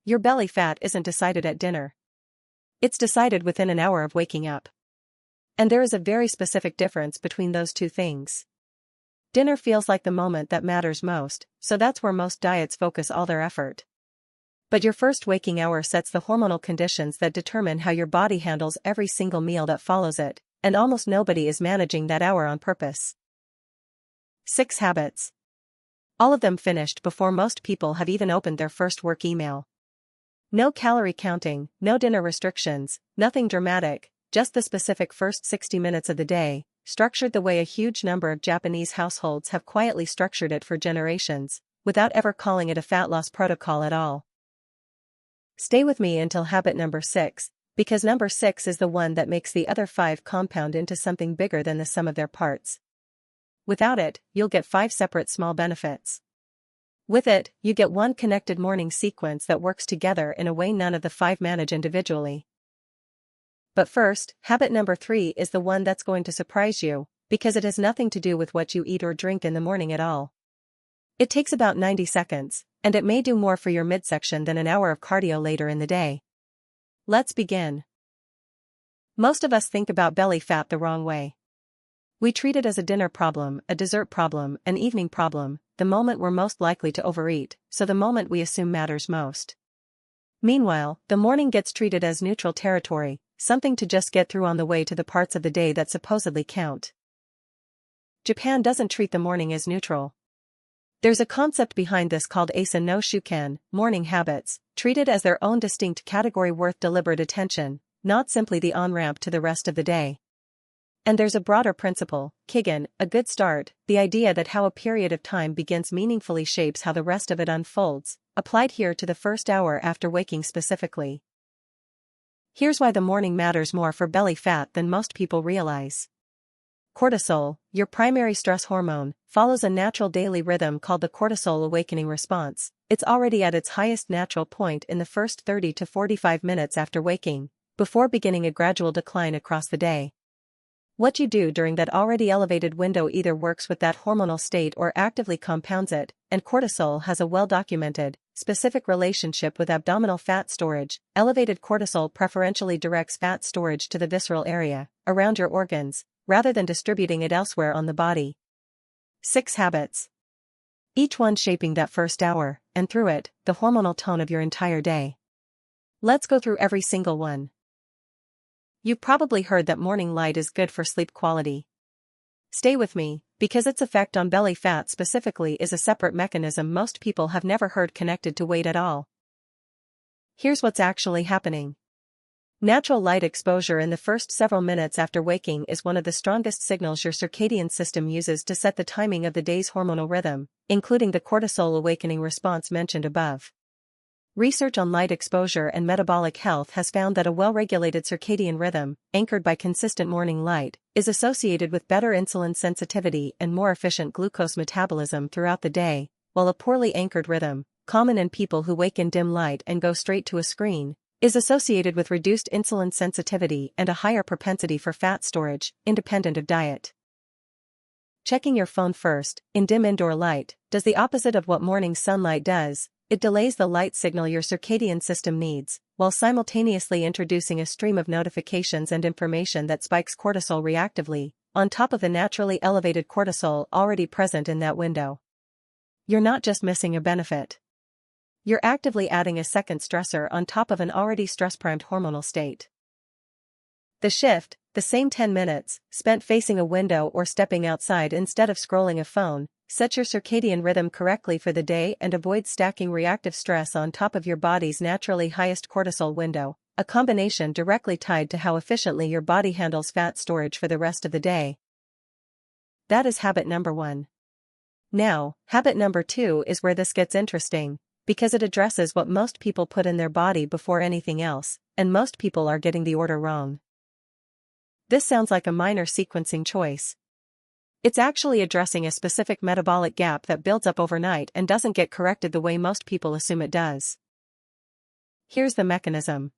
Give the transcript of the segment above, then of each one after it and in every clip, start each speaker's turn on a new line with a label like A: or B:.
A: your belly fat isn't decided at dinner. It's decided within an hour of waking up. And there is a very specific difference between those two things. Dinner feels like the moment that matters most, so that's where most diets focus all their effort. But your first waking hour sets the hormonal conditions that determine how your body handles every single meal that follows it, and almost nobody is managing that hour on purpose. 6 habits. All of them finished before most people have even opened their first work email. No calorie counting, no dinner restrictions, nothing dramatic, just the specific first 60 minutes of the day, structured the way a huge number of Japanese households have quietly structured it for generations, without ever calling it a fat loss protocol at all. Stay with me until habit number 6, because number 6 is the one that makes the other 5 compound into something bigger than the sum of their parts. Without it, you'll get 5 separate small benefits. With it, you get one connected morning sequence that works together in a way none of the 5 manage individually. But first, habit number 3 is the one that's going to surprise you, because it has nothing to do with what you eat or drink in the morning at all. It takes about 90 seconds, and it may do more for your midsection than an hour of cardio later in the day. Let's begin. Most of us think about belly fat the wrong way. We treat it as a dinner problem, a dessert problem, an evening problem, the moment we're most likely to overeat, so the moment we assume matters most. Meanwhile, the morning gets treated as neutral territory, something to just get through on the way to the parts of the day that supposedly count. Japan doesn't treat the morning as neutral. There's a concept behind this called Asa no Shuken, morning habits, treated as their own distinct category worth deliberate attention, not simply the on-ramp to the rest of the day. And there's a broader principle, Kigen, a good start, the idea that how a period of time begins meaningfully shapes how the rest of it unfolds, applied here to the first hour after waking specifically. Here's why the morning matters more for belly fat than most people realize. Cortisol, your primary stress hormone, follows a natural daily rhythm called the cortisol awakening response. It's already at its highest natural point in the first 30 to 45 minutes after waking, before beginning a gradual decline across the day. What you do during that already elevated window either works with that hormonal state or actively compounds it, and cortisol has a well-documented, specific relationship with abdominal fat storage. Elevated cortisol preferentially directs fat storage to the visceral area, around your organs, rather than distributing it elsewhere on the body. 6 habits. Each one shaping that first hour, and through it, the hormonal tone of your entire day. Let's go through every single one. You've probably heard that morning light is good for sleep quality. Stay with me, because its effect on belly fat specifically is a separate mechanism most people have never heard connected to weight at all. Here's what's actually happening. Natural light exposure in the first several minutes after waking is one of the strongest signals your circadian system uses to set the timing of the day's hormonal rhythm, including the cortisol awakening response mentioned above. Research on light exposure and metabolic health has found that a well-regulated circadian rhythm, anchored by consistent morning light, is associated with better insulin sensitivity and more efficient glucose metabolism throughout the day, while a poorly anchored rhythm, common in people who wake in dim light and go straight to a screen, is associated with reduced insulin sensitivity and a higher propensity for fat storage, independent of diet. Checking your phone first, in dim indoor light, does the opposite of what morning sunlight does. It delays the light signal your circadian system needs, while simultaneously introducing a stream of notifications and information that spikes cortisol reactively, on top of the naturally elevated cortisol already present in that window. You're not just missing a benefit. You're actively adding a second stressor on top of an already stress-primed hormonal state. The shift, the same 10 minutes, spent facing a window or stepping outside instead of scrolling a phone, set your circadian rhythm correctly for the day and avoid stacking reactive stress on top of your body's naturally highest cortisol window, a combination directly tied to how efficiently your body handles fat storage for the rest of the day. That is habit number 1. Now, habit number 2 is where this gets interesting, because it addresses what most people put in their body before anything else, and most people are getting the order wrong. This sounds like a minor sequencing choice. It's actually addressing a specific metabolic gap that builds up overnight and doesn't get corrected the way most people assume it does. Here's the mechanism.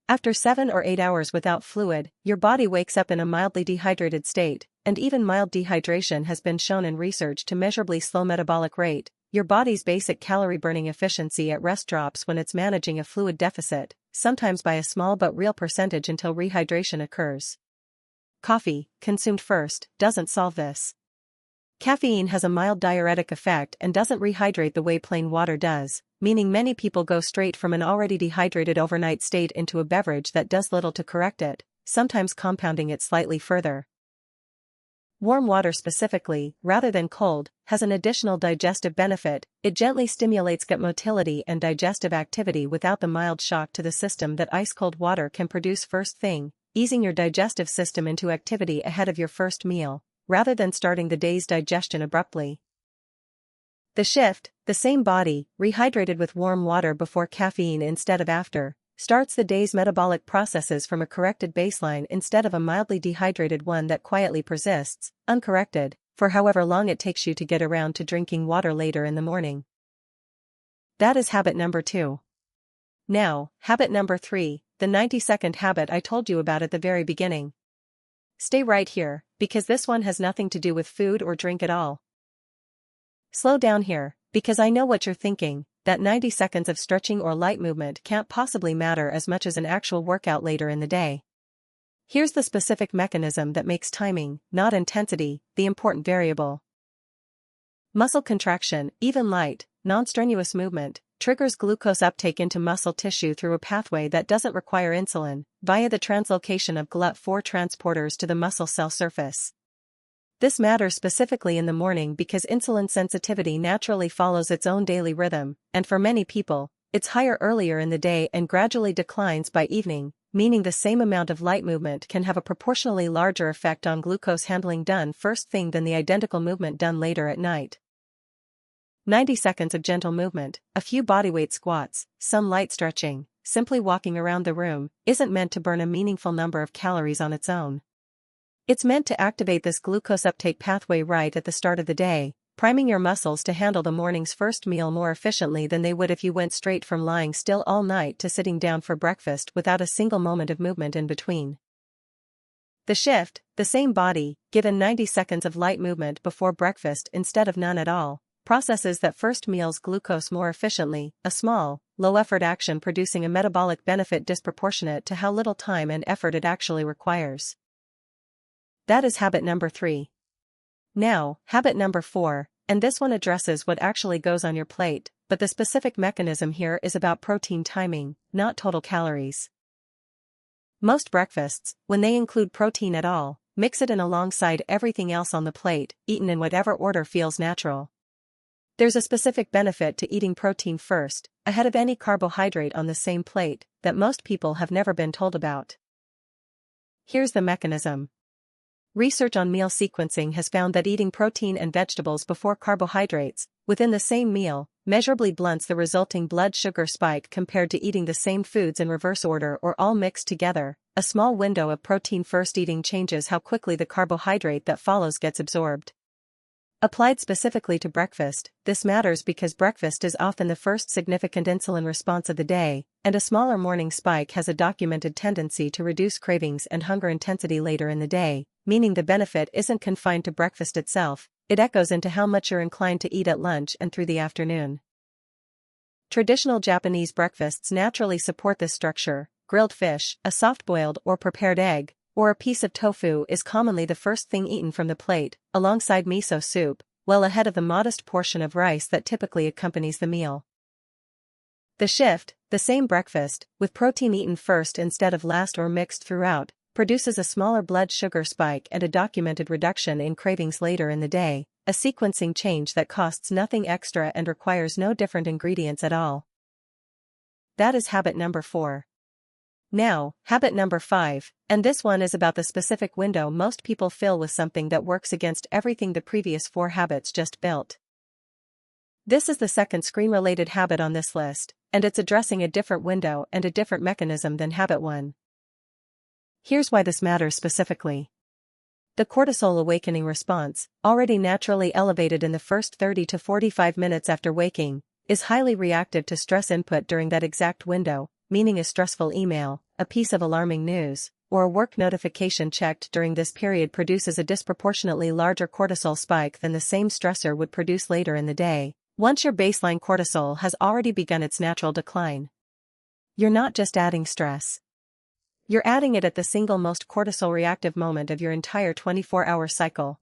A: After 7 or 8 hours without fluid, your body wakes up in a mildly dehydrated state, and even mild dehydration has been shown in research to measurably slow metabolic rate, your body's basic calorie burning efficiency at rest drops when it's managing a fluid deficit, sometimes by a small but real percentage until rehydration occurs. Coffee, consumed first, doesn't solve this. Caffeine has a mild diuretic effect and doesn't rehydrate the way plain water does, meaning many people go straight from an already dehydrated overnight state into a beverage that does little to correct it, sometimes compounding it slightly further. Warm water specifically, rather than cold, has an additional digestive benefit. It gently stimulates gut motility and digestive activity without the mild shock to the system that ice-cold water can produce first thing, easing your digestive system into activity ahead of your first meal, rather than starting the day's digestion abruptly. The shift, the same body, rehydrated with warm water before caffeine instead of after, starts the day's metabolic processes from a corrected baseline instead of a mildly dehydrated one that quietly persists, uncorrected, for however long it takes you to get around to drinking water later in the morning. That is habit number 2. Now, habit number 3, the 90-second habit I told you about at the very beginning. Stay right here, because this one has nothing to do with food or drink at all. Slow down here, because I know what you're thinking. That 90 seconds of stretching or light movement can't possibly matter as much as an actual workout later in the day. Here's the specific mechanism that makes timing, not intensity, the important variable. Muscle contraction, even light, non-strenuous movement, triggers glucose uptake into muscle tissue through a pathway that doesn't require insulin, via the translocation of GLUT4 transporters to the muscle cell surface. This matters specifically in the morning because insulin sensitivity naturally follows its own daily rhythm, and for many people, it's higher earlier in the day and gradually declines by evening, meaning the same amount of light movement can have a proportionally larger effect on glucose handling done first thing than the identical movement done later at night. 90 seconds of gentle movement, a few bodyweight squats, some light stretching, simply walking around the room, isn't meant to burn a meaningful number of calories on its own. It's meant to activate this glucose uptake pathway right at the start of the day, priming your muscles to handle the morning's first meal more efficiently than they would if you went straight from lying still all night to sitting down for breakfast without a single moment of movement in between. The shift, the same body, given 90 seconds of light movement before breakfast instead of none at all, processes that first meal's glucose more efficiently, a small, low-effort action producing a metabolic benefit disproportionate to how little time and effort it actually requires. That is habit number 3. Now, habit number 4, and this one addresses what actually goes on your plate, but the specific mechanism here is about protein timing, not total calories. Most breakfasts, when they include protein at all, mix it in alongside everything else on the plate, eaten in whatever order feels natural. There's a specific benefit to eating protein first, ahead of any carbohydrate on the same plate, that most people have never been told about. Here's the mechanism. Research on meal sequencing has found that eating protein and vegetables before carbohydrates, within the same meal, measurably blunts the resulting blood sugar spike compared to eating the same foods in reverse order or all mixed together. A small window of protein first eating changes how quickly the carbohydrate that follows gets absorbed. Applied specifically to breakfast, this matters because breakfast is often the first significant insulin response of the day, and a smaller morning spike has a documented tendency to reduce cravings and hunger intensity later in the day, meaning the benefit isn't confined to breakfast itself, it echoes into how much you're inclined to eat at lunch and through the afternoon. Traditional Japanese breakfasts naturally support this structure. Grilled fish, a soft-boiled or prepared egg, or a piece of tofu is commonly the first thing eaten from the plate, alongside miso soup, well ahead of the modest portion of rice that typically accompanies the meal. The shift, the same breakfast, with protein eaten first instead of last or mixed throughout, produces a smaller blood sugar spike and a documented reduction in cravings later in the day, a sequencing change that costs nothing extra and requires no different ingredients at all. That is habit number 4. Now, habit number 5, and this one is about the specific window most people fill with something that works against everything the previous 4 habits just built. This is the second screen-related habit on this list, and it's addressing a different window and a different mechanism than habit 1. Here's why this matters specifically. The cortisol awakening response, already naturally elevated in the first 30 to 45 minutes after waking, is highly reactive to stress input during that exact window, meaning a stressful email, a piece of alarming news, or a work notification checked during this period produces a disproportionately larger cortisol spike than the same stressor would produce later in the day, Once your baseline cortisol has already begun its natural decline. You're not just adding stress. You're adding it at the single most cortisol-reactive moment of your entire 24-hour cycle.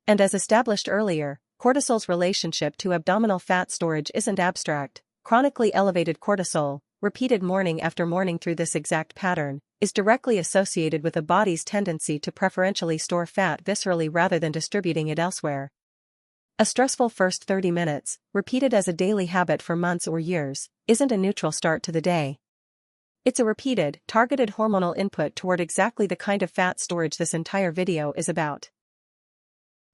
A: And as established earlier, cortisol's relationship to abdominal fat storage isn't abstract. Chronically elevated cortisol, repeated morning after morning through this exact pattern, is directly associated with the body's tendency to preferentially store fat viscerally rather than distributing it elsewhere. A stressful first 30 minutes, repeated as a daily habit for months or years, isn't a neutral start to the day. It's a repeated, targeted hormonal input toward exactly the kind of fat storage this entire video is about.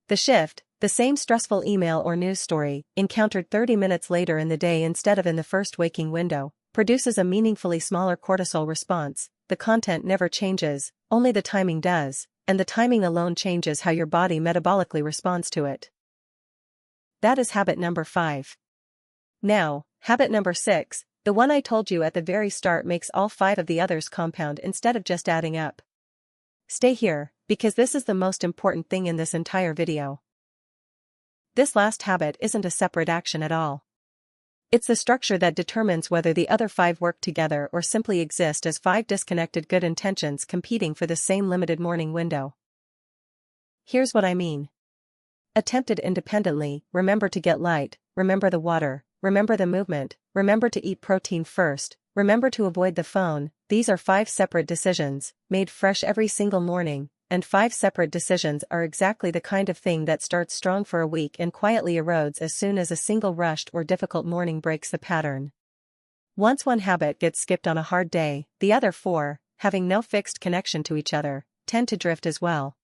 A: The shift, the same stressful email or news story, encountered 30 minutes later in the day instead of in the first waking window, produces a meaningfully smaller cortisol response. The content never changes, only the timing does, and the timing alone changes how your body metabolically responds to it. That is habit number 5. Now, habit number 6, the one I told you at the very start, makes all 5 of the others compound instead of just adding up. Stay here, because this is the most important thing in this entire video. This last habit isn't a separate action at all. It's the structure that determines whether the other 5 work together or simply exist as 5 disconnected good intentions competing for the same limited morning window. Here's what I mean. Attempted independently, remember to get light, remember the water, remember the movement, remember to eat protein first, remember to avoid the phone. These are 5 separate decisions, made fresh every single morning, and 5 separate decisions are exactly the kind of thing that starts strong for a week and quietly erodes as soon as a single rushed or difficult morning breaks the pattern. Once one habit gets skipped on a hard day, the other 4, having no fixed connection to each other, tend to drift as well.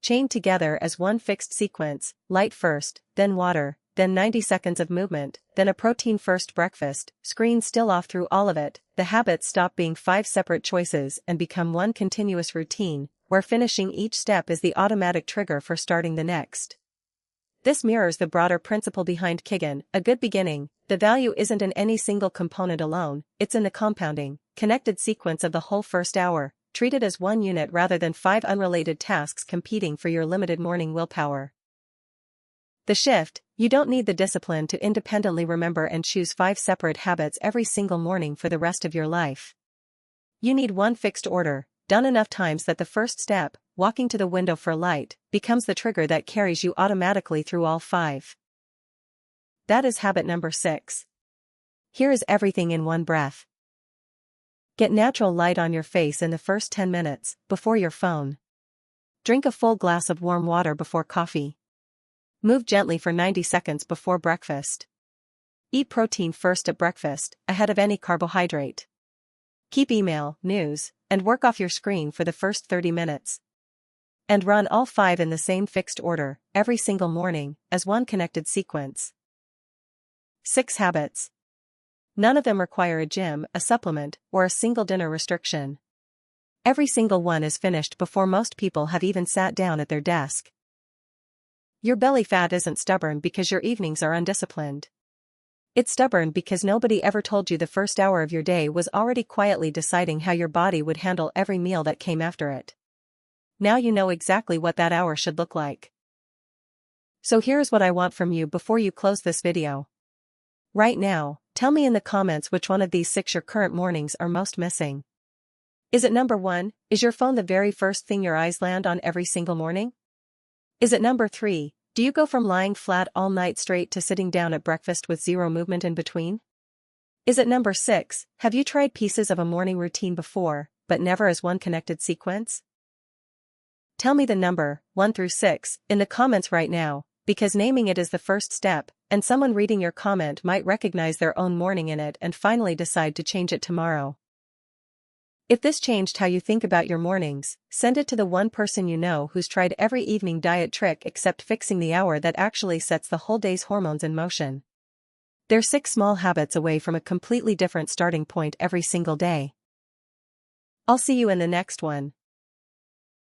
A: Chained together as one fixed sequence, light first, then water, then 90 seconds of movement, then a protein-first breakfast, screen still off through all of it, the habits stop being 5 separate choices and become one continuous routine, where finishing each step is the automatic trigger for starting the next. This mirrors the broader principle behind Kiggen, a good beginning. The value isn't in any single component alone, it's in the compounding, connected sequence of the whole first hour, treated as one unit rather than 5 unrelated tasks competing for your limited morning willpower. The shift, you don't need the discipline to independently remember and choose 5 separate habits every single morning for the rest of your life. You need one fixed order, done enough times that the first step, walking to the window for light, becomes the trigger that carries you automatically through all 5. That is habit number 6. Here is everything in one breath. Get natural light on your face in the first 10 minutes, before your phone. Drink a full glass of warm water before coffee. Move gently for 90 seconds before breakfast. Eat protein first at breakfast, ahead of any carbohydrate. Keep email, news, and work off your screen for the first 30 minutes. And run all 5 in the same fixed order, every single morning, as one connected sequence. 6 habits. None of them require a gym, a supplement, or a single dinner restriction. Every single one is finished before most people have even sat down at their desk. Your belly fat isn't stubborn because your evenings are undisciplined. It's stubborn because nobody ever told you the first hour of your day was already quietly deciding how your body would handle every meal that came after it. Now you know exactly what that hour should look like. So here's what I want from you before you close this video. Right now, tell me in the comments which one of these 6 your current mornings are most missing. Is it number 1, is your phone the very first thing your eyes land on every single morning? Is it number 3, do you go from lying flat all night straight to sitting down at breakfast with zero movement in between? Is it number 6, have you tried pieces of a morning routine before, but never as one connected sequence? Tell me the number, 1 through 6, in the comments right now, because naming it is the first step, and someone reading your comment might recognize their own morning in it and finally decide to change it tomorrow. If this changed how you think about your mornings, send it to the one person you know who's tried every evening diet trick except fixing the hour that actually sets the whole day's hormones in motion. They're 6 small habits away from a completely different starting point every single day. I'll see you in the next one.